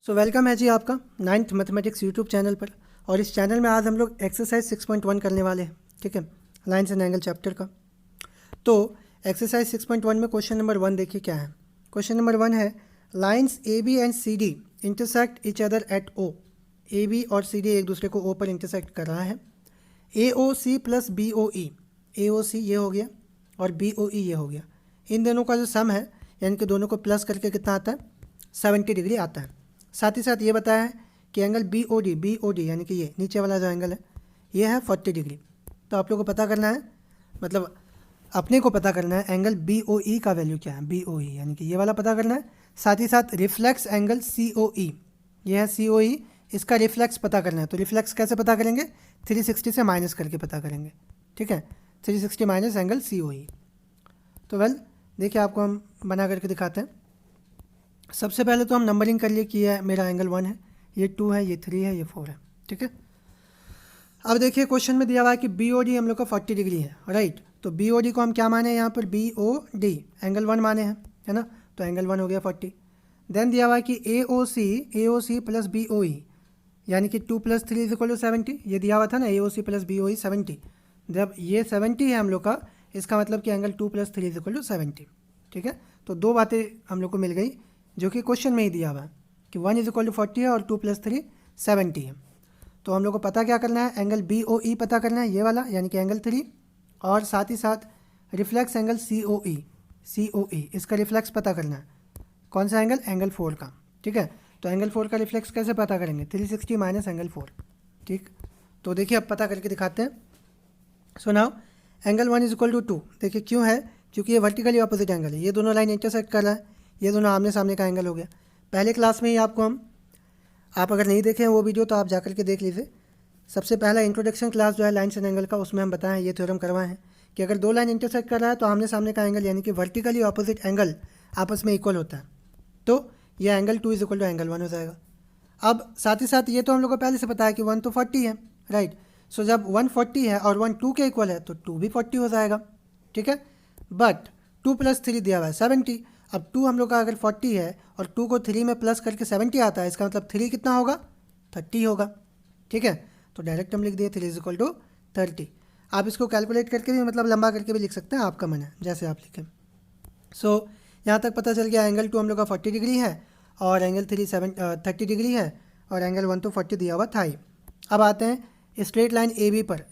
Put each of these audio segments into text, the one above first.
Welcome है जी आपका 9th mathematics YouTube channel पर। और इस चैनल में आज हम लोग एक्सरसाइज 6.1 करने वाले हैं। ठीक है, लाइन्स एंड एंगल चैप्टर का। तो एक्सरसाइज 6.1 में क्वेश्चन नंबर 1 देखिए क्या है। क्वेश्चन नंबर 1 है lines A B and C D intersect each other at O. A B और सी डी एक दूसरे को ओ पर इंटरसेक्ट कर रहा है। ए ओ सी प्लस बी ओ ई, ए ओ सी ये हो गया और बी ओ ई ये हो गया। इन दोनों का जो सम है यानी कि दोनों को प्लस करके कितना आता है, 70 डिग्री आता है। साथ ही साथ ये बताया है कि एंगल बी ओ डी यानी कि ये नीचे वाला जो एंगल है ये है 40 डिग्री। तो आप लोग को पता करना है, मतलब अपने को पता करना है एंगल बी ओ ई का वैल्यू क्या है, बी ओ ई यानी कि ये वाला पता करना है। साथ ही साथ रिफ्लेक्स एंगल सी ओ ई, ये है सी ओ ई, इसका रिफ्लेक्स पता करना है। तो रिफ्लेक्स कैसे पता करेंगे, 360 से माइनस करके पता करेंगे। ठीक है, 360 माइनस एंगल सी ओ ई। तो वेल देखिए आपको हम बना करके दिखाते हैं। सबसे पहले तो हम नंबरिंग कर लिए कि ये मेरा एंगल 1 है, ये 2 है, ये 3 है, ये 4 है। ठीक है, अब देखिए क्वेश्चन में दिया हुआ है कि बी ओ डी हम लोग का 40 डिग्री है, राइट। तो बी ओ डी को हम क्या माने यहाँ पर, बी ओ डी एंगल 1 माने हैं, है ना। तो एंगल 1 हो गया 40। देन दिया हुआ है कि ए ओ सी प्लस बी ओ ई यानी कि 2 + 3 = 70। ये दिया हुआ था ना, ए ओ सी प्लस बी ओ ई 70। जब ये 70 है हम लोग का, इसका मतलब कि एंगल 2 + 3 = 70। ठीक है, तो दो बातें हम लोग को मिल गई जो कि क्वेश्चन में ही दिया हुआ है कि 1 = 40 है और 2 + 3 70 है। तो हम लोग को पता क्या करना है, एंगल बी ओ ई पता करना है, ये वाला यानी कि एंगल 3, और साथ ही साथ रिफ्लेक्स एंगल सी ओ ई, इसका रिफ्लेक्स पता करना है। कौन सा एंगल, एंगल 4 का। ठीक है, तो एंगल 4 का रिफ्लेक्स कैसे पता करेंगे, 360 माइनस एंगल 4। ठीक, तो देखिए अब पता करके दिखाते हैं। So now angle 1 = 2। देखिए क्यों है, क्योंकि ये वर्टिकली ऑपोजिट एंगल है, ये दोनों लाइन इंटरसेक्ट कर रहा है, ये दोनों आमने सामने का एंगल हो गया। पहले क्लास में ही आपको आप अगर नहीं देखे हैं वो वीडियो तो आप जाकर के देख लीजिए। सबसे पहला इंट्रोडक्शन क्लास जो है लाइन्स एंड एंगल का, उसमें हम बताएं, ये थ्योरम करवाए हैं कि अगर दो लाइन इंटरसेक्ट कर रहा है तो आमने सामने का एंगल यानी कि वर्टिकली ऑपोजिट एंगल आपस में इक्वल होता है। तो यह एंगल 2 = एंगल 1 हो जाएगा। अब साथ ही साथ ये तो हम लोग को पहले से पता है कि 1 तो 40 है, राइट। सो जब 1 40 है और 1 2 के इक्वल है तो 2 भी 40 हो जाएगा। ठीक है, बट 2 + 3 दिया हुआ है 70। अब 2 हम लोग का अगर 40 है और 2 को 3 में प्लस करके 70 आता है, इसका मतलब 3 कितना होगा, 30 होगा। ठीक है, तो डायरेक्ट हम लिख दिए 3 = 30। आप इसको कैलकुलेट करके भी, मतलब लंबा करके भी लिख सकते हैं, आपका मन है जैसे आप लिखें। सो यहाँ तक पता चल गया एंगल 2 हम लोग का 40 डिग्री है और एंगल 30 डिग्री है और एंगल 1 तो 40 दिया हुआ था ही। अब आते हैं स्ट्रेट लाइन ए बी पर।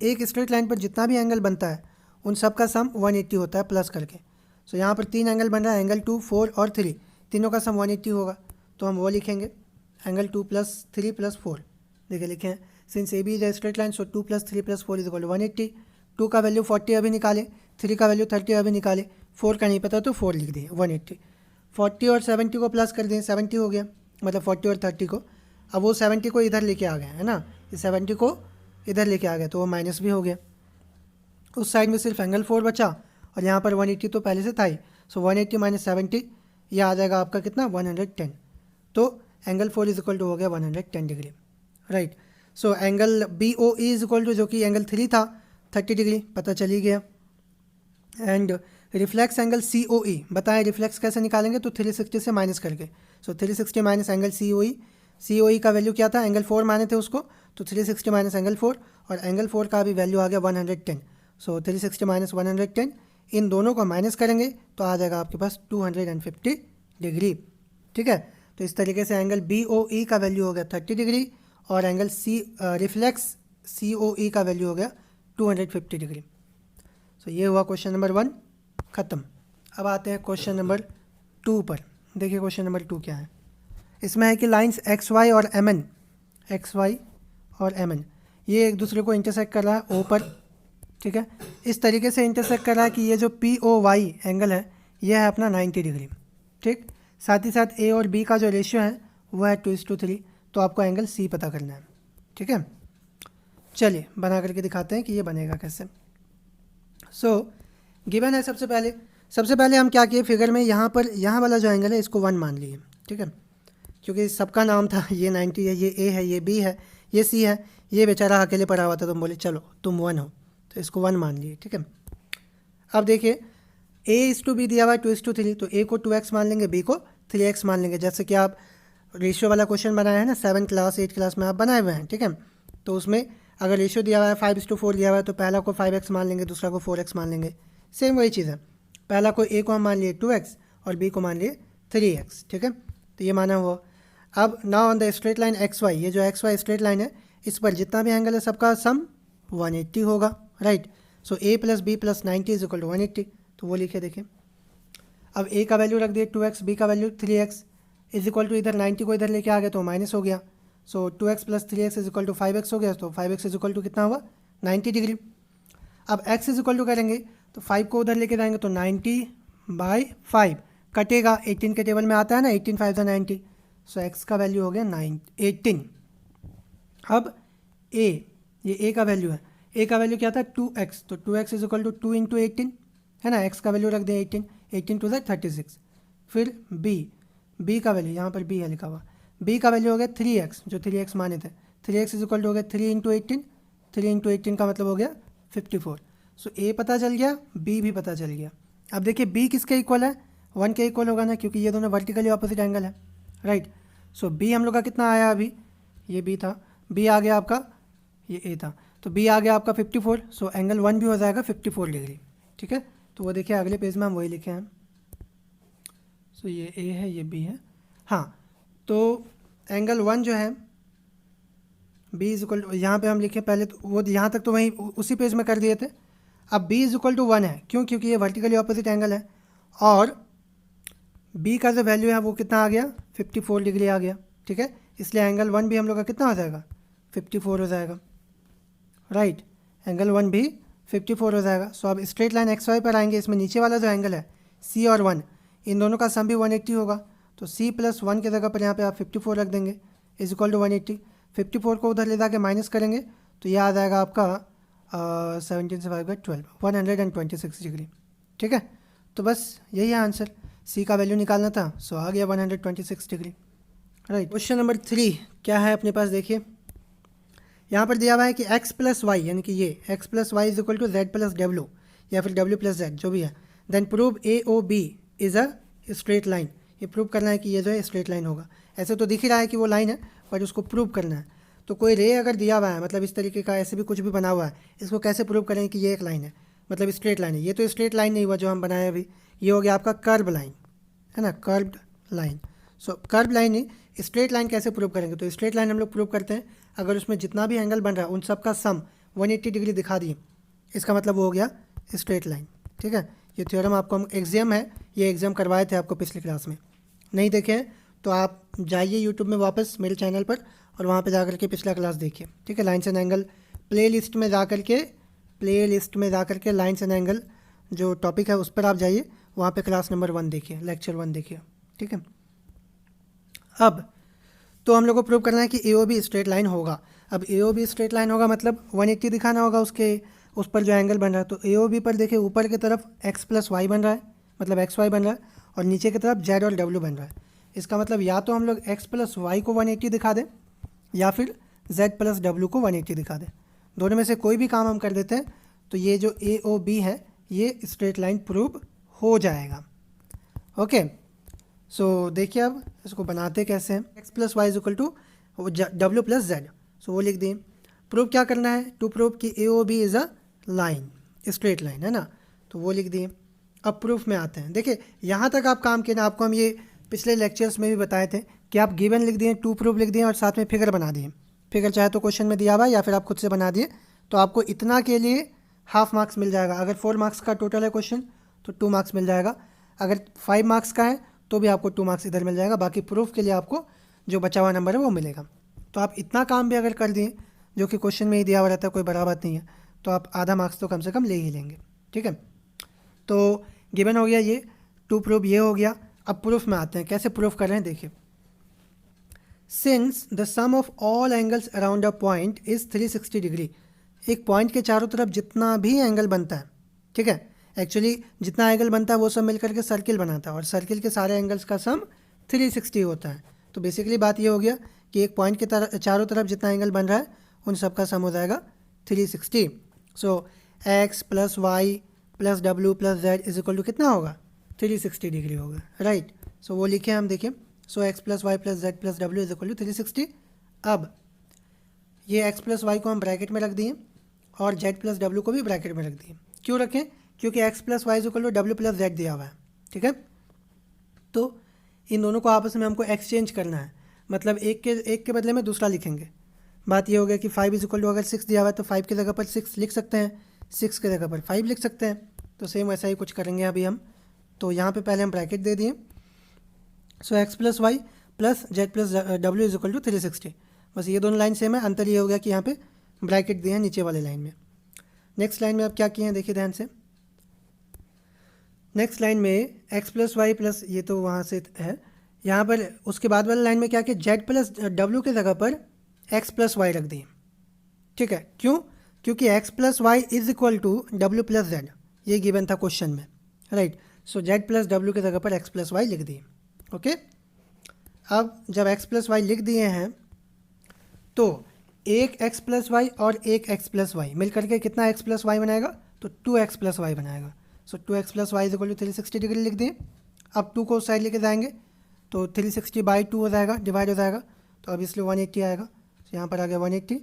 एक स्ट्रेट लाइन पर जितना भी एंगल बनता है उन सब का सम 180 होता है प्लस करके। सो यहाँ पर 3 एंगल बन रहा है, एंगल 2, 4 और 3, तीनों का सम 180 होगा। तो हम वो लिखेंगे एंगल 2 + 3 + 4। देखिए लिखे हैं, since A B is a straight line so 2 + 3 + 4 = 180। 2 का वैल्यू 40 अभी निकाले, 3 का वैल्यू 30 अभी निकाले, 4 का नहीं पता तो 4 लिख दिए, 180। 40 और 70 को प्लस कर दिए, 70 हो गया, मतलब 40 और 30 को। अब वो 70 को इधर लेके आ गए, है ना, ये 70 को इधर लेके आ गए तो वो माइनस भी हो गया। उस साइड में सिर्फ एंगल 4 बचा और यहाँ पर 180 तो पहले से था ही। सो 180 - 70 ये आ जाएगा आपका कितना, 110। तो एंगल 4 = हो गया 110 degree, right. So angle B O E = जो कि एंगल 3 था, 30 डिग्री पता चली गया। एंड रिफ्लेक्स एंगल सी ओ ई बताएं, रिफ्लेक्स कैसे निकालेंगे, तो 360 से माइनस करके। सो 360 माइनस एंगल सी ओ ई का वैल्यू क्या था, एंगल 4 माने थे उसको, तो 360 माइनस एंगल 4, और एंगल 4 का भी वैल्यू आ गया 110। सो 360 माइनस 110, इन दोनों को माइनस करेंगे तो आ जाएगा आपके पास 250 डिग्री। ठीक है, तो इस तरीके से एंगल बी ओ ई का वैल्यू हो गया 30 डिग्री और एंगल रिफ्लेक्स सी ओ ई का वैल्यू हो गया 250 डिग्री। सो ये हुआ क्वेश्चन नंबर 1 ख़त्म। अब आते हैं क्वेश्चन नंबर 2 पर। देखिए क्वेश्चन नंबर 2 क्या है। इसमें है कि लाइंस एक्स वाई और एम एन ये एक दूसरे को इंटरसेक्ट कर रहा है ओ पर। ठीक है, इस तरीके से इंटरसेक्ट कर रहा है कि ये जो पी ओ वाई एंगल है ये है अपना 90 डिग्री। ठीक, साथ ही साथ ए और बी का जो रेशियो है वो है 2:3। तो आपको एंगल सी पता करना है। ठीक है, चलिए बना करके दिखाते हैं कि ये बनेगा कैसे। सो गिवन है सबसे पहले हम क्या किए, फिगर में यहाँ वाला जो एंगल है इसको 1 मान लिए। ठीक है, क्योंकि सबका नाम था, ये 90 है, ये ए है, ये बी है, ये सी है, ये बेचारा अकेले पड़ा हुआ था, तुम बोले चलो तुम 1 हो, तो इसको 1 मान लिए। ठीक है, अब देखिए a/b दिया हुआ है 2:3, तो a को 2x मान लेंगे, b को 3x मान लेंगे। जैसे कि आप रेशियो वाला क्वेश्चन बनाया है ना 7 क्लास 8 क्लास में आप बनाए हुए हैं, ठीक है। तो उसमें अगर रेशियो दिया हुआ है 5:4 दिया हुआ है तो पहला को 5x मान लेंगे, दूसरा को 4x मान लेंगे। सेम वही चीज़ है, पहला को a को हम मान लिए 2x और b को मान लिए 3x, ठीक है। तो ये माना हुआ। अब now on the straight line xy, ये जो xy स्ट्रेट लाइन है इस पर जितना भी एंगल है सबका सम 180 होगा, राइट। सो a + b + 90 = 180, तो वो लिखे देखिए। अब a का वैल्यू रख दिए 2x, b का वैल्यू 3x = इधर 90 को इधर लेके आ गया तो माइनस हो गया। सो 2x + 3x = 5x हो गया, तो 5x = कितना हुआ 90 डिग्री। अब x = करेंगे तो 5 को उधर लेके जाएंगे तो 90/5 कटेगा, 18 के टेबल में आता है ना, 18 5 90। सो x का वैल्यू हो गया 18। अब a, ये a का वैल्यू है, a का वैल्यू क्या था 2x, तो 2x = 2 × 18 है ना, x का वैल्यू रख दें 18, 18 × 36। फिर b का वैल्यू यहाँ पर b है लिखा हुआ, b का वैल्यू हो गया 3x, जो 3x माने थे, 3x = हो गया 3 × 18, 3 × 18 का मतलब हो गया 54। सो a पता चल गया, b भी पता चल गया। अब देखिए b किसके इक्वल है, 1 के इक्वल होगा ना, क्योंकि ये दोनों वर्टिकली ऑपोजिट एंगल है, राइट। सो b हम लोग का कितना आया, अभी ये b था, b आ गया आपका, ये a था, तो b आ गया आपका 54। सो एंगल 1 भी हो जाएगा 54 डिग्री, ठीक है। तो वो देखिए अगले पेज में हम वही लिखे हैं। सो ये a है, ये b है, हाँ। तो एंगल 1 जो है b = यहाँ पे हम लिखे पहले, तो वो यहाँ तक तो वहीं उसी पेज में कर दिए थे। अब b = 1 है, क्यों, क्योंकि ये वर्टिकली ऑपोजिट एंगल है, और b का जो वैल्यू है वो कितना आ गया 54 डिग्री आ गया, ठीक है। इसलिए एंगल 1 भी हम लोग का कितना हो जाएगा 54 हो जाएगा, राइट। एंगल 1 भी 54 हो जाएगा। सो अब स्ट्रेट लाइन XY पर आएंगे, इसमें नीचे वाला जो एंगल है C और 1, इन दोनों का सम भी 180 होगा, तो C + 1 के जगह पर यहाँ पे आप 54 रख देंगे = 180। 54 को उधर ले जाके माइनस करेंगे तो ये आ जाएगा आपका 17 से 5 × 12 126 डिग्री, ठीक है। तो बस यही है आंसर, C का वैल्यू निकालना था, सो आ गया 126 डिग्री, राइट। क्वेश्चन नंबर 3 क्या है अपने पास, देखिए यहाँ पर दिया हुआ है कि x + y, यानी कि ये x + y = z + w या फिर w + z जो भी है, then prove AOB is a straight line. ये प्रूव करना है कि ये जो है स्ट्रेट लाइन होगा। ऐसे तो दिख ही रहा है कि वो लाइन है, पर उसको प्रूव करना है। तो कोई रे अगर दिया हुआ है, मतलब इस तरीके का ऐसे भी कुछ भी बना हुआ है, इसको कैसे प्रूव करें कि ये एक लाइन है, मतलब स्ट्रेट लाइन है। ये तो स्ट्रेट लाइन नहीं हुआ जो हम बनाए अभी, ये हो गया आपका कर्व लाइन, है ना, कर्व्ड लाइन। सो कर्व लाइन नहीं, स्ट्रेट लाइन कैसे प्रूव करेंगे, तो स्ट्रेट लाइन हम लोग प्रूव करते हैं अगर उसमें जितना भी एंगल बन रहा है उन सब का सम 180 डिग्री दिखा दिए, इसका मतलब वो हो गया स्ट्रेट लाइन, ठीक है। ये थ्योरम आपको हम एग्जाम है, ये एग्जाम करवाए थे आपको पिछली क्लास में, नहीं देखे हैं तो आप जाइए यूट्यूब में वापस मेरे चैनल पर और वहाँ पे जा कर के पिछला क्लास देखिए, ठीक है। Lines and angle play list में जा कर के लाइन्स एंड एंगल जो टॉपिक है उस पर आप जाइए, वहाँ पे क्लास नंबर 1 देखिए, लेक्चर 1 देखिए, ठीक है। अब तो हम लोग को प्रूव करना है कि AOB स्ट्रेट लाइन होगा। अब AOB स्ट्रेट लाइन होगा मतलब 180 दिखाना होगा उसके, उस पर जो एंगल बन रहा है। तो AOB पर देखिए ऊपर की तरफ x + y बन रहा है, मतलब XY बन रहा है, और नीचे की तरफ Z और W बन रहा है। इसका मतलब या तो हम लोग x + y को 180 दिखा दें या फिर Z + W को 180 दिखा दें, दोनों में से कोई भी काम हम कर देते हैं तो ये जो AOB है ये स्ट्रेट लाइन प्रूव हो जाएगा, ओके। सो देखिए अब इसको बनाते कैसे हैं, x + y = W + Z। सो वो लिख दिए। प्रूव क्या करना है, टू प्रूव कि AOB is a line, straight line, है ना, तो वो लिख दिए। अब प्रूफ में आते हैं। देखिए यहाँ तक आप काम किए ना, आपको हम ये पिछले लेक्चर्स में भी बताए थे कि आप गिवन लिख दिए, टू प्रूफ लिख दिए और साथ में फिगर बना दिए। फिगर चाहे तो क्वेश्चन में दिया हुआ है या फिर आप खुद से बना दिए, तो आपको इतना के लिए हाफ मार्क्स मिल जाएगा। अगर 4 मार्क्स का टोटल है क्वेश्चन तो 2 मार्क्स मिल जाएगा, अगर 5 मार्क्स का है तो भी आपको 2 मार्क्स इधर मिल जाएगा, बाकी प्रूफ के लिए आपको जो बचा हुआ नंबर है वो मिलेगा। तो आप इतना काम भी अगर कर दिए जो कि क्वेश्चन में ही दिया हुआ रहता है, कोई बड़ा बात नहीं है, तो आप आधा मार्क्स तो कम से कम ले ही लेंगे, ठीक है। तो गिवन हो गया ये, टू प्रूफ ये हो गया। अब प्रूफ में आते हैं, कैसे प्रूफ कर रहे हैं देखिए। Since the sum of all angles around a point is 360 degree, एक पॉइंट के चारों तरफ जितना भी एंगल बनता है, ठीक है, एक्चुअली जितना एंगल बनता है वो सब मिलकर के सर्किल बनाता है, और सर्किल के सारे एंगल्स का सम 360 होता है। तो बेसिकली बात ये हो गया कि एक पॉइंट के चारों तरफ जितना एंगल बन रहा है उन सब का सम हो जाएगा 360। सो x + y + w + z = कितना होगा 360 डिग्री होगा, राइट। सो वो लिखे हम, देखिए so x plus y plus z plus डब्ल्यू इज इक्वल टू 360। अब ये एक्स प्लस वाई को हम ब्रैकेट में रख दिए और जेड प्लस डब्ल्यू को भी ब्रैकेट में रख दिए। क्यों रखें? क्योंकि x plus y is equal to डब्ल्यू प्लस जेड दिया हुआ है, ठीक है। तो इन दोनों को आपस में हमको एक्सचेंज करना है, मतलब एक के बदले में दूसरा लिखेंगे। बात ये हो गया कि 5 इज इक्वल टू अगर 6 दिया हुआ है तो 5 की जगह पर 6 लिख सकते हैं, 6 की जगह पर 5 लिख सकते हैं। तो सेम वैसा ही कुछ करेंगे अभी हम। तो यहाँ पे पहले हम ब्रैकेट दे दिए, so x plus y plus z plus डब्ल्यू इज इक्वल टू 360। बस ये दोनों लाइन सेम है, अंतर ये हो गया कि यहाँ पे ब्रैकेट दिए हैं नीचे वाले लाइन में। नेक्स्ट लाइन में आप क्या किए हैं देखिए ध्यान से। नेक्स्ट लाइन में एक्स प्लस वाई प्लस, ये तो वहाँ से है, यहाँ पर उसके बाद वाले लाइन में क्या किया, जेड प्लस डब्ल्यू की जगह पर एक्स प्लस वाई रख दिए, ठीक है। क्यों? क्योंकि x plus y is equal to डब्ल्यू प्लस जेड, ये गिवन था क्वेश्चन में, राइट। सो जेड प्लस डब्ल्यू की जगह पर एक्स प्लस वाई लिख दिए, ओके। अब जब एक्स प्लस वाई लिख दिए हैं तो एक एक्स प्लस वाई और एक एक्स प्लस वाई मिल करके कितना एक्स प्लस वाई बनाएगा, तो 2x प्लस वाई बनाएगा। So 2x plus y is equal to 360 degree लिख दिए। अब 2 को उस साइड लेके जाएंगे तो 360 बाई 2 हो जाएगा, डिवाइड हो जाएगा, तो अब इसलिए 180 आएगा। तो यहाँ पर आ गया 180,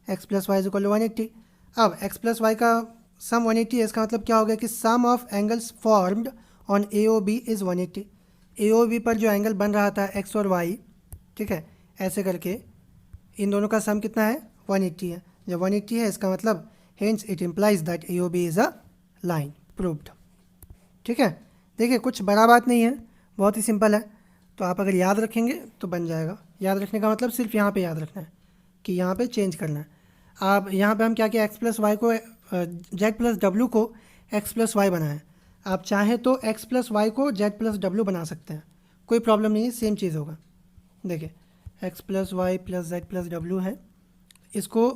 x plus y is equal to 180। अब एक्स प्लस वाई का सम 180 है, इसका मतलब क्या हो गया कि sum of angles formed on AOB is 180। AOB पर जो एंगल बन रहा था एक्स और वाई, ठीक है, ऐसे करके इन दोनों का सम कितना है, 180 है। जब 180 है इसका मतलब hence it implies that AOB is a line, proved, ठीक है। देखिए कुछ बड़ा बात नहीं है, बहुत ही सिंपल है। तो आप अगर याद रखेंगे तो बन जाएगा। याद रखने का मतलब सिर्फ यहाँ पे याद रखना है कि यहाँ पे चेंज करना है। आप यहाँ पे हम क्या किया, एक्स प्लस वाई को जेड प्लस डब्ल्यू को एक्स प्लस वाई बनाएं। आप चाहें तो एक्स प्लस वाई को जेड प्लस डब्ल्यू बना सकते हैं, कोई प्रॉब्लम नहीं है, सेम चीज़ होगा। देखिए x plus y plus z plus W है, इसको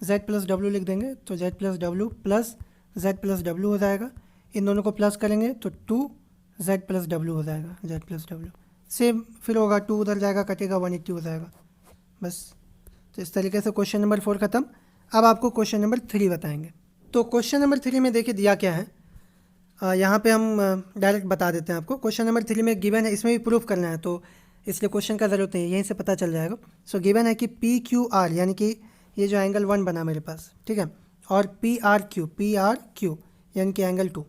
जेड प्लस डब्ल्यू लिख देंगे तो Z plus W plus z plus W हो जाएगा। इन दोनों को प्लस करेंगे तो 2 जेड प्लस डब्ल्यू हो जाएगा, जेड प्लस डब्ल्यू सेम फिर होगा, 2 उधर जाएगा कटेगा, 180 हो जाएगा बस। तो इस तरीके से क्वेश्चन नंबर 4 ख़त्म। अब आपको क्वेश्चन नंबर 3 बताएंगे। तो क्वेश्चन नंबर 3 में देखिए दिया क्या है, यहाँ पे हम डायरेक्ट बता देते हैं आपको। क्वेश्चन नंबर 3 में गिवन है, इसमें भी प्रूफ करना है तो इसलिए क्वेश्चन का ज़रूरत नहीं है, यहीं से पता चल जाएगा। सो गिवन है कि PQR यानी कि ये जो एंगल 1 बना मेरे पास, ठीक है, और PRQ यानी कि एंगल 2,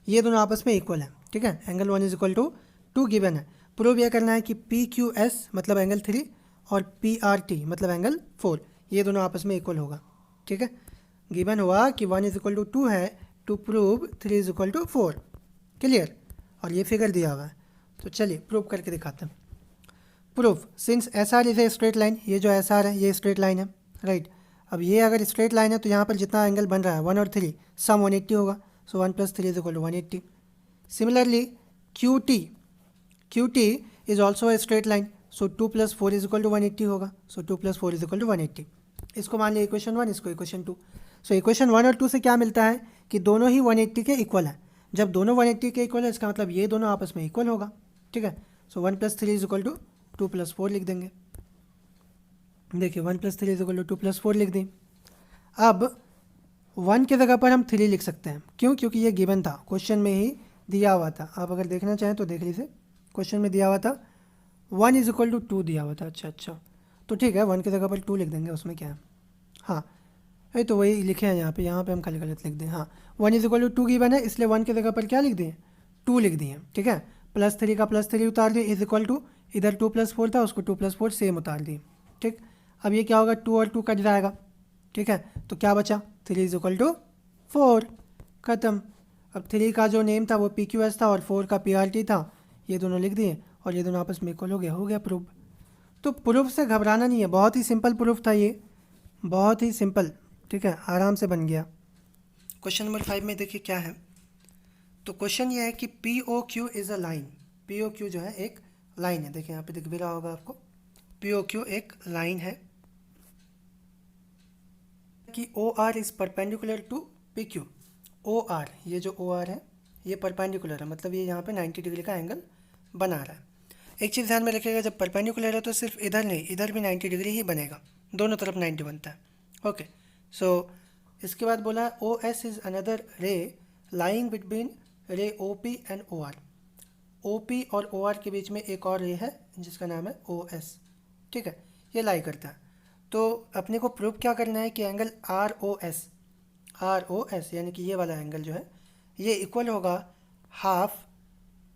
ये दोनों आपस में इक्वल है, ठीक है। Angle 1 is equal to 2 given है। प्रूव यह करना है कि PQS मतलब एंगल 3 और PRT मतलब एंगल 4, ये दोनों आपस में इक्वल होगा, ठीक है। गिवन हुआ कि 1 इज इक्वल टू 2 है, to prove 3 is equal to 4, clear. और ये फिगर दिया हुआ है, तो चलिए प्रूव करके दिखाते हैं। Proof, since SR is a straight line, ये जो SR है ये स्ट्रेट लाइन है, राइट। अब ये अगर स्ट्रेट लाइन है तो यहाँ पर जितना एंगल बन रहा है 1 और 3 सम 180 होगा। So 1 + 3 is equal to 180। Similarly QT is also a straight line, so 2 + 4 is equal to 180 होगा। So 2 + 4 is equal to 180। इसको मान लिया इक्वेशन 1, इसको इक्वेशन 2। सो इक्वेशन 1 और 2 से क्या मिलता है कि दोनों ही 180 के इक्वल है। जब दोनों 180 के इक्वल है इसका मतलब ये दोनों आपस में इक्वल होगा, ठीक है। सो 1 + 3 इज इक्वल टू 2 + 4 लिख देंगे। देखिए 1 + 3 इज इक्वल टू 2 + 4 लिख दें। अब 1 की जगह पर हम 3 लिख सकते हैं, क्यों? क्योंकि ये गिवन था, क्वेश्चन में ही दिया हुआ था। आप अगर देखना चाहें तो देख लीजिए, क्वेश्चन में दिया हुआ था 1 इज इक्वल टू 2 दिया हुआ था। अच्छा, तो ठीक है 1 की जगह पर 2 लिख देंगे, उसमें क्या है। हाँ ये तो वही लिखे हैं यहाँ पे हम खाली गलत लिख दें। हाँ 1 इज इक्वल टू 2 गिवन है, इसलिए 1 की जगह पर क्या लिख दिए, 2 लिख दिए, ठीक है। +3 का +3 उतार दिए, इज इक्वल टू इधर 2 + 4 था, उसको 2 + 4 सेम उतार दिए, ठीक। अब ये क्या होगा, 2 और 2 कट जाएगा, ठीक है। तो क्या बचा, 3 इज इक्वल टू 4, ख़त्म। अब 3 का जो नेम था वो PQS था और 4 का PRT था, ये दोनों लिख दिए और ये दोनों आपस में इक्वल हो गया प्रूफ। तो प्रूफ से घबराना नहीं है, बहुत ही सिंपल प्रूफ था ये, बहुत ही सिंपल, ठीक है, आराम से बन गया। क्वेश्चन नंबर 5 में देखिए क्या है। तो क्वेश्चन ये है कि POQ is a line. POQ जो है एक लाइन है, देखिए यहाँ पे दिख भी रहा होगा आपको, POQ एक लाइन है कि OR is perpendicular to PQ। OR, ये जो OR है ये परपेंडिकुलर है, मतलब ये यहाँ पे 90 डिग्री का एंगल बना रहा है। एक चीज़ ध्यान में रखिएगा, जब परपेंडिकुलर है तो सिर्फ इधर नहीं, इधर भी 90 डिग्री ही बनेगा, दोनों तरफ 90 बनता है, ओके। सो इसके बाद बोला OS इज़ अनदर रे लाइंग बिटवीन रे OP एंड OR। OP और OR के बीच में एक और रे है जिसका नाम है OS, ठीक है, ये लाई करता है। तो अपने को प्रूव क्या करना है कि एंगल ROS यानी कि ये वाला एंगल जो है ये इक्वल होगा half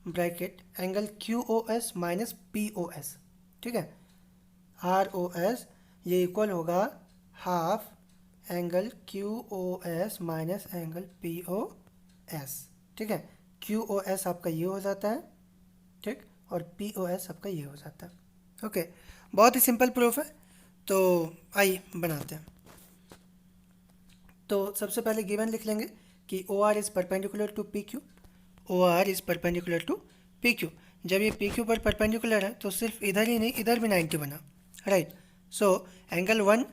bracket angle QOS minus POS, ठीक है। ROS ये इक्वल होगा half angle QOS minus angle POS, ठीक है। QOS आपका ये हो जाता है, ठीक, और POS आपका ये हो जाता है। ओके, बहुत ही सिंपल प्रूफ है। तो आइए बनाते हैं। तो सबसे पहले गिवन लिख लेंगे कि OR is perpendicular to PQ। OR is perpendicular to PQ। जब ये PQ पर परपेंडिकुलर है तो सिर्फ इधर ही नहीं, इधर भी 90 बना, right. So angle 1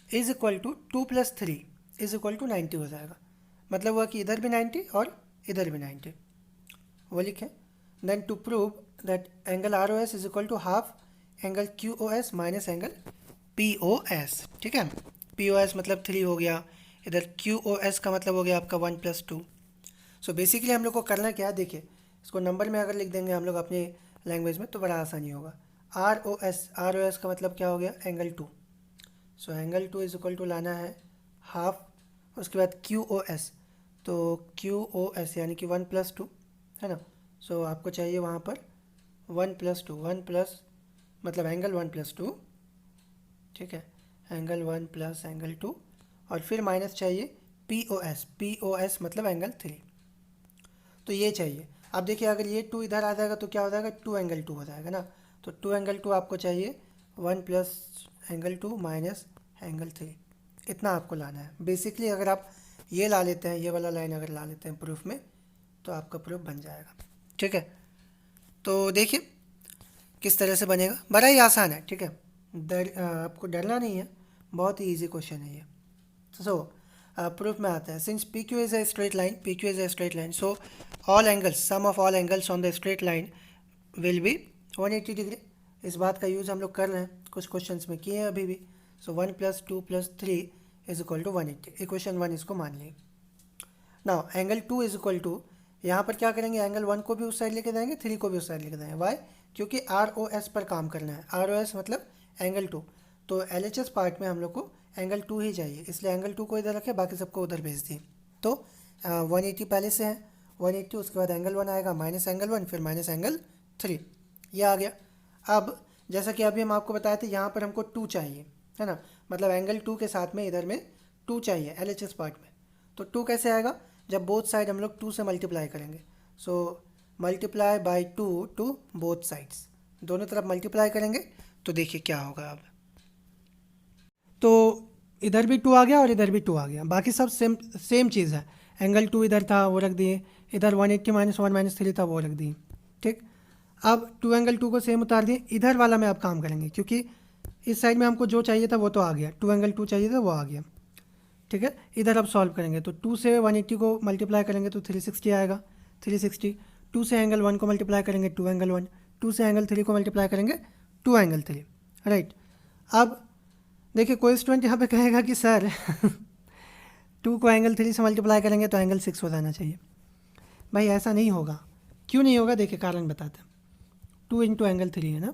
is equal to 2 + 3 is equal to 90 हो जाएगा। मतलब हुआ कि इधर भी 90 और इधर भी 90, वो लिखें। Then to prove that angle ROS is equal to half angle QOS minus angle POS, ठीक है। POS मतलब 3 हो गया, इधर QOS का मतलब हो गया आपका 1 + 2। सो बेसिकली हम लोग को करना क्या है, देखिए इसको नंबर में अगर लिख देंगे हम लोग अपने लैंग्वेज में तो बड़ा आसानी होगा। ROS का मतलब क्या हो गया, angle 2। So angle 2 is equal to लाना है हाफ, उसके बाद QOS, तो QOS यानी कि 1 + 2 है ना। सो आपको चाहिए वहाँ पर 1 + 2, 1 प्लस मतलब एंगल 1 + 2, ठीक है, एंगल 1 प्लस एंगल 2, और फिर माइनस चाहिए POS मतलब एंगल 3, तो ये चाहिए। अब देखिए अगर ये 2 इधर आ जाएगा तो क्या हो जाएगा, 2 एंगल 2 हो जाएगा ना। तो 2 एंगल 2 आपको चाहिए 1 प्लस एंगल 2 माइनस एंगल 3, इतना आपको लाना है। बेसिकली अगर आप ये ला लेते हैं, ये वाला लाइन अगर ला लेते हैं प्रूफ में, तो आपका प्रूफ बन जाएगा, ठीक है। तो देखिए किस तरह से बनेगा, बड़ा ही आसान है, ठीक है। आपको डरना नहीं है, बहुत ही ईजी क्वेश्चन है ये। सो प्रूफ में आता है, since PQ is a straight line, so all angles, sum of all angles on the straight line will be 180 degree. इस बात का यूज़ हम लोग कर रहे हैं, कुछ क्वेश्चंस में किए हैं अभी भी। So 1 + 2 + 3 is equal to 180, equation 1 इसको मान लिए। Now angle 2 is equal to, यहाँ पर क्या करेंगे, एंगल 1 को भी उस साइड लेके जाएंगे, 3 को भी उस साइड लेके जाएंगे। वाई, क्योंकि ROS पर काम करना है। ROS मतलब एंगल 2, तो LHS पार्ट में हम लोग को एंगल 2 ही चाहिए, इसलिए एंगल 2 को इधर रखे, बाकी सबको उधर भेज दिए। तो 180 पहले से है, 180 उसके बाद एंगल 1 आएगा, माइनस एंगल 1, फिर माइनस एंगल 3, ये आ गया। अब जैसा कि अभी हम आपको बताए थे, यहाँ पर हमको 2 चाहिए, है ना, मतलब एंगल 2 के साथ में इधर में 2 चाहिए LHS पार्ट में। तो 2 कैसे आएगा, जब बोथ साइड हम लोग 2 से मल्टीप्लाई करेंगे। So multiply by 2 to both sides, दोनों तरफ मल्टीप्लाई करेंगे तो देखिए क्या होगा। अब तो इधर भी 2 आ गया और इधर भी 2 आ गया, बाकी सब सेम चीज़ है। एंगल 2 इधर था वो रख दिए, इधर 180 - 1 - 3 था वो रख दिए, ठीक। अब 2 एंगल 2 को सेम उतार दिए, इधर वाला में आप काम करेंगे क्योंकि इस साइड में हमको जो चाहिए था वो तो आ गया, 2 एंगल 2 चाहिए था वो आ गया, ठीक है। इधर अब सॉल्व करेंगे तो 2 से 180 को मल्टीप्लाई करेंगे तो 360 आएगा, 360। 2 से एंगल 1 को मल्टीप्लाई करेंगे 2 एंगल 1, 2 से एंगल 3 को मल्टीप्लाई करेंगे 2 एंगल 3, राइट। अब देखिए कोई स्टूडेंट यहाँ पे कहेगा कि सर 2 को एंगल 3 से मल्टीप्लाई करेंगे तो एंगल 6 हो जाना चाहिए। भाई ऐसा नहीं होगा, क्यों नहीं होगा, देखिए कारण बताते हैं। 2 इंटू एंगल 3 है ना,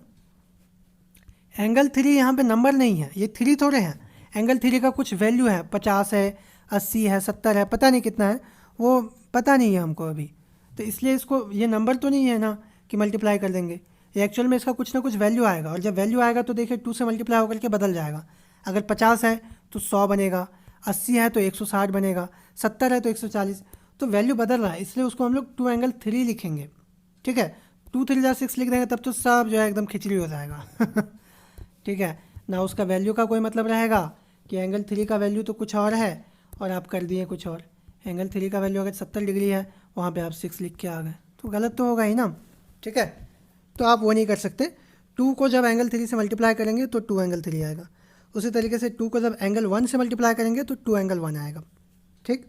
एंगल 3 यहाँ पे नंबर नहीं है, ये 3 थोड़े हैं, एंगल 3 का कुछ वैल्यू है, 50 है, 80 है, 70 है, पता नहीं कितना है, वो पता नहीं है हमको अभी। तो इसलिए इसको, ये नंबर तो नहीं है ना कि मल्टीप्लाई कर देंगे, ये एक्चुअल में इसका कुछ ना कुछ वैल्यू आएगा, और जब वैल्यू आएगा तो देखिए 2 से मल्टीप्लाई होकर के बदल जाएगा। अगर 50 है तो 100 बनेगा, 80 है तो 160 बनेगा, 70 है तो 140, तो वैल्यू बदल रहा है, इसलिए उसको हम लोग 2 एंगल 3 लिखेंगे, ठीक है। 2 3 जा 6 लिख देंगे तब तो सब जो है एकदम खिचड़ी हो जाएगा ठीक है ना, उसका वैल्यू का कोई मतलब रहेगा कि एंगल 3 का वैल्यू तो कुछ और है और आप कर दिए कुछ और। एंगल 3 का वैल्यू अगर 70 डिग्री है, वहाँ पे आप 6 लिख के आ गए, तो गलत तो होगा ही ना, ठीक है। तो आप वो नहीं कर सकते। 2 को जब एंगल 3 से मल्टीप्लाई करेंगे तो 2 एंगल 3 आएगा, उसी तरीके से 2 को जब एंगल 1 से मल्टीप्लाई करेंगे तो 2 एंगल 1 आएगा, ठीक।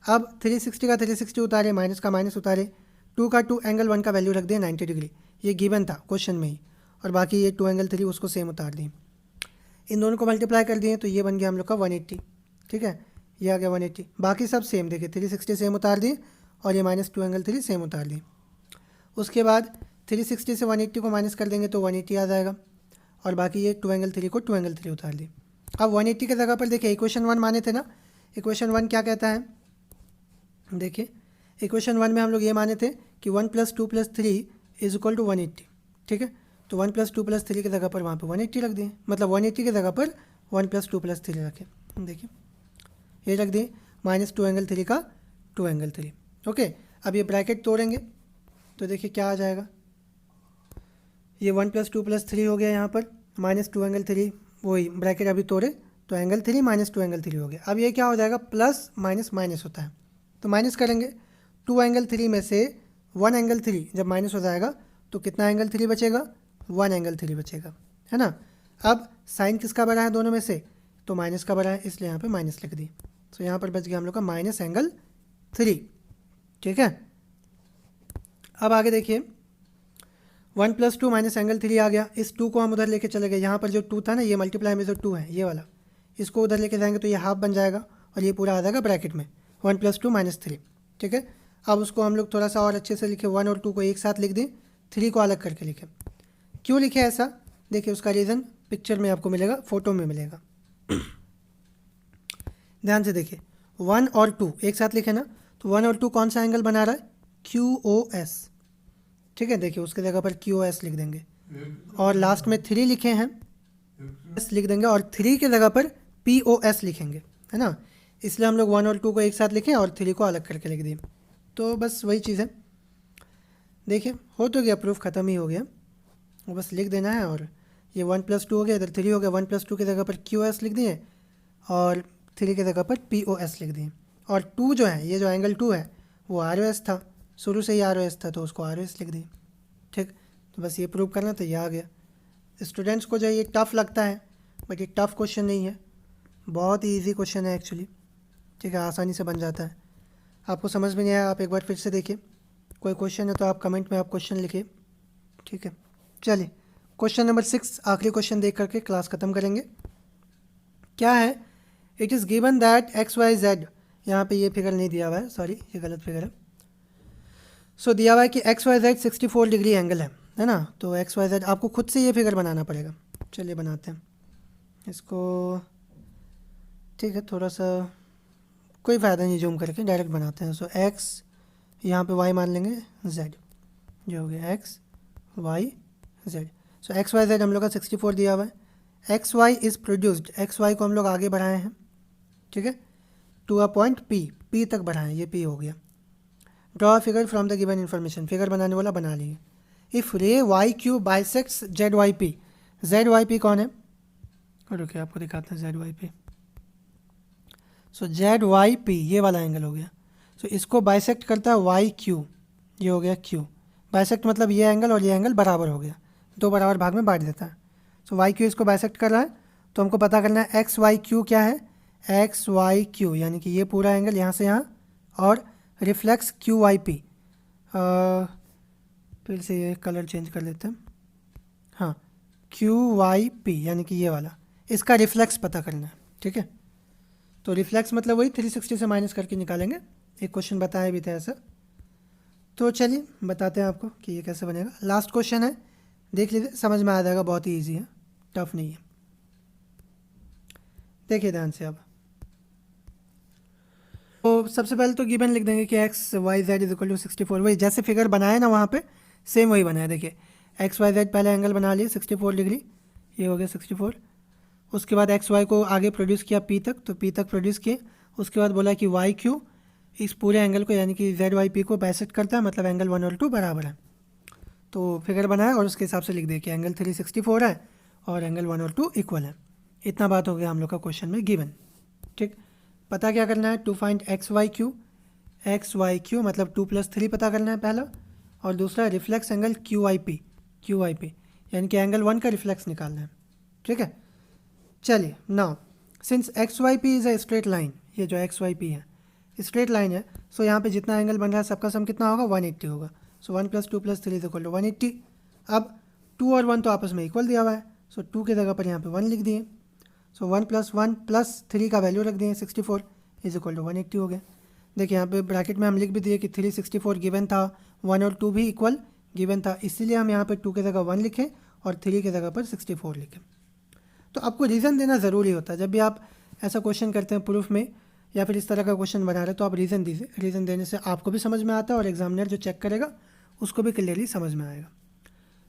अब 360 का 360 उतारे, माइनस का माइनस उतारे, 2 का 2 एंगल 1 का वैल्यू रख दिया 90 डिग्री, ये गिवन था क्वेश्चन में ही, और बाकी ये 2 एंगल 3 उसको सेम उतार दिए, इन दोनों को मल्टीप्लाई कर दिए तो ये बन गया हम लोग का 180, ठीक है, ये आ गया 180। बाकी सब सेम, देखिए 360 सेम उतार दिए और ये -2 एंगल 3 सेम उतार दिए। उसके बाद 360 से 180 को माइनस कर देंगे तो 180 आ जाएगा, और बाकी ये 2 एंगल 3 को 2 एंगल 3 उतार दी। अब 180 की जगह पर देखिए इक्वेशन 1 माने थे ना, इक्वेशन 1 क्या कहता है, देखिए इक्वेशन 1 में हम लोग ये माने थे कि 1 + 2 + 3 इज इक्वल टू 180, ठीक है। तो 1 + 2 + 3 की जगह पर वहाँ पे 180 रख दिए, मतलब 180 की जगह पर 1 + 2 + 3 रखें, देखिए ये रख दिए, -2 एंगल 3 का 2 एंगल 3, ओके। अब ये ब्रैकेट तोड़ेंगे तो देखिए क्या आ जाएगा, ये 1 + 2 + 3 हो गया, यहाँ पर -2 एंगल 3, वही ब्रैकेट अभी तोड़े तो एंगल 3 -2 एंगल 3 हो गया। अब ये क्या हो जाएगा, प्लस माइनस माइनस होता है तो माइनस करेंगे, 2 एंगल 3 में से 1 एंगल 3 जब माइनस हो जाएगा तो कितना एंगल 3 बचेगा, 1 एंगल 3 बचेगा, है ना। अब साइन किसका बड़ा है दोनों में से, तो माइनस का बड़ा है, इसलिए यहाँ पे माइनस लिख दी। तो यहाँ पर बच गया हम लोग का -एंगल 3, ठीक है। अब आगे देखिए 1 + 2 -एंगल 3 आ गया, इस 2 को हम उधर लेके चले गए, यहाँ पर जो 2 था ना ये मल्टीप्लाई में जो 2 है ये वाला, इसको उधर लेके जाएंगे तो ये हाफ बन जाएगा और ये पूरा आ जाएगा ब्रैकेट में 1 + 2 - 3, ठीक है। अब उसको हम लोग थोड़ा सा और अच्छे से लिखे, 1 और 2 को एक साथ लिख दें, 3 को अलग करके लिखे। क्यों लिखे ऐसा, देखिए उसका रीज़न पिक्चर में आपको मिलेगा, फ़ोटो में मिलेगा। ध्यान से देखिए 1 और 2 एक साथ लिखे ना, तो 1 और 2 कौन सा एंगल बना रहा है, QOS, ठीक है। देखिए उसकी जगह पर QOS लिख देंगे, और लास्ट में 3 लिखे हैं S लिख देंगे, और 3 की जगह पर POS लिखेंगे, है ना। इसलिए हम लोग 1 और 2 को एक साथ लिखें और 3 को अलग करके लिख दिए, तो बस वही चीज़ है। देखिए हो तो गया, प्रूफ ख़त्म ही हो गया, वो बस लिख देना है। और ये 1 + 2 हो गया, इधर 3 हो गया, 1 + 2 की जगह पर QOS लिख दिए और 3 की जगह पर POS लिख दिए। और 2 जो है, ये जो एंगल 2 है वो ROS था, शुरू से ही ROS था तो उसको ROS लिख दिए, ठीक। तो बस ये प्रूव करना तो ये आ गया। स्टूडेंट्स को जो ये टफ़ लगता है, बट ये टफ़ क्वेश्चन नहीं है, बहुत ही ईजी क्वेश्चन है एक्चुअली, ठीक है, आसानी से बन जाता है। आपको समझ में नहीं आया आप एक बार फिर से देखिए, कोई क्वेश्चन है तो आप कमेंट में आप क्वेश्चन लिखिए, ठीक है। चलिए क्वेश्चन नंबर 6, आखिरी क्वेश्चन देख करके क्लास ख़त्म करेंगे। क्या है, it is given that XYZ, यहाँ पे ये फिगर नहीं दिया हुआ है, सॉरी ये गलत फिगर है। सो दिया हुआ है कि XYZ 64 डिग्री एंगल है ना, तो XYZ आपको खुद से ये फिगर बनाना पड़ेगा। चलिए बनाते हैं इसको, ठीक है, थोड़ा सा कोई फ़ायदा नहीं जूम करके, डायरेक्ट बनाते हैं। सो X यहाँ पे Y मान लेंगे, Z जो हो गया X Y Z। सो XYZ हम लोग का 64 दिया हुआ है, XY इज़ प्रोड्यूस्ड, XY को हम लोग आगे बढ़ाए हैं, ठीक है, टू अ पॉइंट P तक बढ़ाएं, ये P हो गया। Draw figure from the given information, figure बनाने वाला बना लिए। इफ़ रे YQ बाइसेक्ट्स ZYP, ZYP कौन है, रुकिए आपको दिखाते हैं ZYP। सो ZYP ये वाला एंगल हो गया, सो इसको बाइसेक्ट करता है YQ, ये हो गया Q। बाइसेक्ट मतलब ये एंगल और ये एंगल बराबर हो गया, 2 बराबर भाग में बांट देता है। सो YQ इसको बाइसेक्ट कर रहा है, तो हमको पता करना है XYQ क्या है, XYQ यानी कि ये पूरा एंगल यहाँ से यहाँ, और रिफ्लेक्स QYP, फिर से ये कलर चेंज कर लेते हैं, हाँ QYP यानी कि ये वाला, इसका रिफ्लेक्स पता करना है, ठीक है। तो रिफ्लेक्स मतलब वही 360 से माइनस करके निकालेंगे, एक क्वेश्चन बताया भी था ऐसा। तो चलिए बताते हैं आपको कि ये कैसे बनेगा। लास्ट क्वेश्चन है, देख लीजिए, समझ में आ जाएगा, बहुत ही ईजी है, टफ नहीं है। देखिए ध्यान से अब, तो सबसे पहले तो गिवन लिख देंगे कि XYZ इज इक्वल टू 64, वही जैसे फिगर बनाया ना वहाँ पे सेम वही बनाया। देखिए XYZ पहले एंगल बना लिए 64 डिग्री, ये हो गया 64। उसके बाद XY को आगे प्रोड्यूस किया P तक, तो P तक प्रोड्यूस किए। उसके बाद बोला कि YQ इस पूरे एंगल को यानी कि ZYP को बाइसेक्ट करता है, मतलब एंगल 1 और 2 बराबर है। तो फिगर बनाया और उसके हिसाब से लिख दिया कि एंगल 364 है और एंगल 1 और 2 इक्वल है। इतना बात हो गया हम लोग का क्वेश्चन में गिवन, ठीक। पता क्या करना है, टू फाइंड XYQ, XYQ मतलब 2 + 3 पता करना है पहला, और दूसरा रिफ्लेक्स एंगल QYP यानी कि एंगल 1 का रिफ्लेक्स निकालना है, ठीक है। चलिए now since XYP is a straight line, ये जो XYP है स्ट्रेट लाइन है, सो यहाँ पे जितना एंगल बन रहा है सबका सम कितना होगा, 180 होगा। So 1 + 2 + 3 is equal to 180। अब 2 और 1 तो आपस में इक्वल दिया हुआ है, सो 2 की जगह पर यहाँ पे 1 लिख दिए। सो 1 + 1 + 3 का वैल्यू रख दिए, 64 इज इक्वल टू 180 हो गया। देखिए यहाँ पे ब्रैकेट में हम लिख भी दिए कि 364 गिवन था, 1 और 2 भी इक्वल गिवन था, इसीलिए हम यहाँ पे 2 की जगह 1 लिखें और 3 की जगह पर 64 लिखें। तो आपको रीज़न देना ज़रूरी होता है। जब भी आप ऐसा क्वेश्चन करते हैं प्रूफ में या फिर इस तरह का क्वेश्चन बना रहे हैं तो आप रीज़न दीजिए। रीज़न देने से आपको भी समझ में आता है और एग्जामिनर जो चेक करेगा उसको भी क्लियरली समझ में आएगा।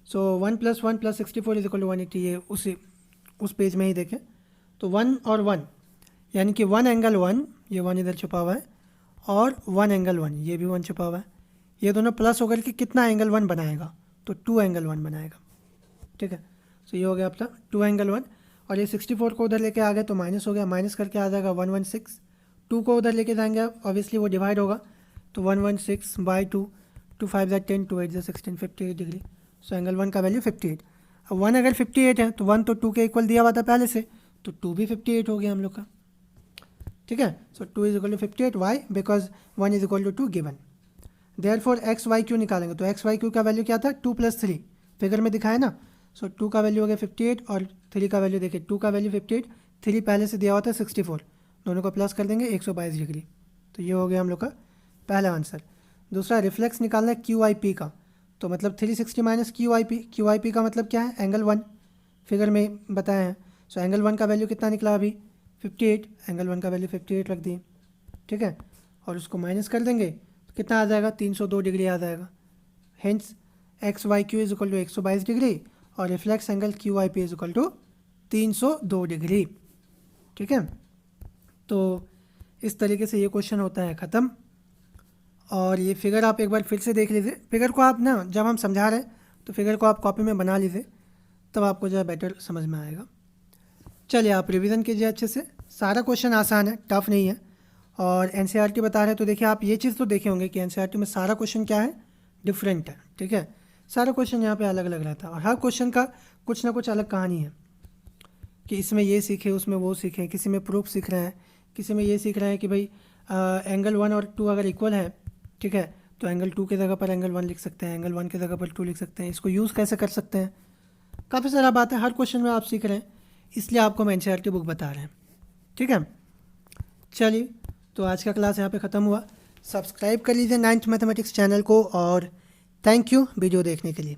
सो 1 + 1 + 64 = 180, ये उस पेज में ही देखें। तो 1 और 1 यानी कि 1 एंगल 1, ये 1 इधर छुपा हुआ है, और 1 एंगल 1, ये भी 1 छुपा हुआ है। ये दोनों प्लस होकर के कितना एंगल 1 बनाएगा? तो 2 एंगल 1 बनाएगा। ठीक है, सो ये हो गया आपका 2 एंगल 1। और ये 64 को उधर लेके आ गए तो माइनस हो गया, माइनस करके आ जाएगा 116। 2 को उधर लेके जाएंगे ऑब्वियसली वो डिवाइड होगा, तो 116/2, 2 5 = 10, 2 8 = 16, 58 डिग्री। सो एंगल 1 का वैल्यू 58। अब 1 अगर 58 है तो 1 तो 2 के इक्वल दिया हुआ था पहले से, तो 2 भी 58 हो गया हम लोग का। ठीक है, so 2 = 58, why? Because 1 = 2 given. Therefore X Y Q निकालेंगे तो एक्स वाई क्यू का वैल्यू क्या था? 2 + 3, फिगर में दिखाया ना। सो 2 का वैल्यू हो गया 58 और 3 का वैल्यू देखिए, 2 का वैल्यू 58, 3 पहले से दिया हुआ था 64, दोनों को प्लस कर देंगे 122 डिग्री। तो ये हो गया हम लोग का पहला आंसर। दूसरा रिफ्लेक्स निकालना है क्यू आई पी का, तो मतलब 360 - Q I P. Q I P का मतलब क्या है? एंगल 1, फिगर में बताया है। सो एंगल 1 का वैल्यू कितना निकला अभी? 58, एंगल 1 का वैल्यू 58 रख दिए। ठीक है, और उसको माइनस कर देंगे तो कितना आ जाएगा? 302 डिग्री आ जाएगा। Hence X Y Q = 122 degree और reflex angle Q I P = 302 degree. ठीक है, तो इस तरीके से ये क्वेश्चन होता है ख़त्म। और ये फिगर आप एक बार फिर से देख लीजिए। फिगर को आप ना, जब हम समझा रहे हैं तो फिगर को आप कॉपी में बना लीजिए, तब आपको जो है बेटर समझ में आएगा। चलिए आप रिवीजन कीजिए अच्छे से। सारा क्वेश्चन आसान है, टफ नहीं है। और एनसीईआरटी बता रहे हैं तो देखिए, आप ये चीज़ तो देखे होंगे कि एनसीईआरटी में सारा क्वेश्चन क्या है? डिफरेंट है। ठीक है, सारा क्वेश्चन यहाँ पे अलग अलग रहता है और हर क्वेश्चन का कुछ ना कुछ अलग कहानी है कि इसमें ये सीखे, उसमें वो सीखें। किसी में प्रूफ सीख रहे हैं, किसी में ये सीख रहे हैं कि भाई एंगल 1 और 2 अगर इक्वल है, ठीक है, तो एंगल 2 की जगह पर एंगल 1 लिख सकते हैं, एंगल 1 की जगह पर 2 लिख सकते हैं। इसको यूज़ कैसे कर सकते हैं, काफ़ी सारा बात है, हर क्वेश्चन में आप सीख रहे हैं, इसलिए आपको हम एनसीईआरटी बुक बता रहे हैं। ठीक है, चलिए तो आज का क्लास यहाँ पे ख़त्म हुआ। सब्सक्राइब कर लीजिए 9th मैथमेटिक्स चैनल को और थैंक यू वीडियो देखने के लिए।